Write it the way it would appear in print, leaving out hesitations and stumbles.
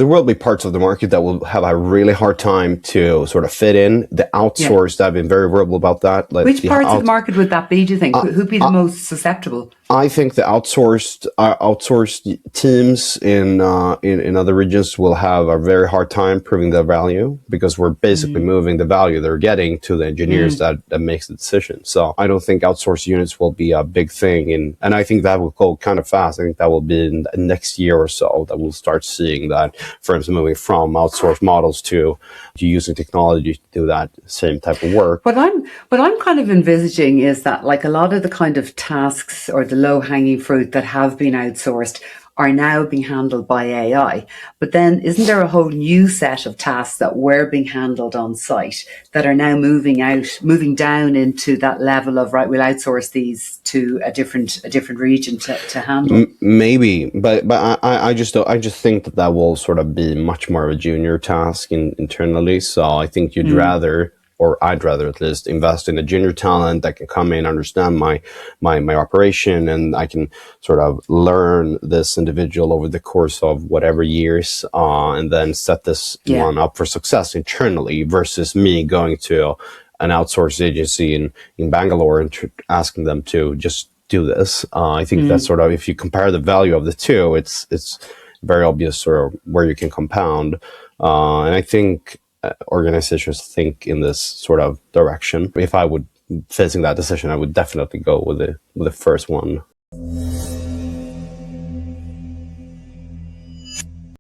There will be parts of the market that will have a really hard time to sort of fit in. The outsourced, I've been very verbal about that. Which parts of the market would that be, do you think? Who'd be the most susceptible? I think the outsourced teams in other regions will have a very hard time proving their value, because we're basically moving the value they're getting to the engineers that makes the decision. So I don't think outsourced units will be a big thing, and I think that will go kind of fast. I think that will be in the next year or so that we'll start seeing that firms moving from outsourced models to using technology to do that same type of work. What I'm kind of envisaging is that, like, a lot of the kind of tasks or the low-hanging fruit that have been outsourced are now being handled by AI. But then isn't there a whole new set of tasks that were being handled on site that are now moving down into that level of, right, we'll outsource these to a different region to handle? Maybe, but I just think that will sort of be much more of a junior task internally. So I think you'd rather, or I'd rather at least, invest in a junior talent that can come in, understand my operation, and I can sort of learn this individual over the course of whatever years, and then set this one up for success internally, versus me going to an outsourced agency in Bangalore and asking them to just do this. I think that's sort of, if you compare the value of the two, it's very obvious sort of where you can compound. And I think organizations think in this sort of direction. If I would facing that decision, I would definitely go with the first one.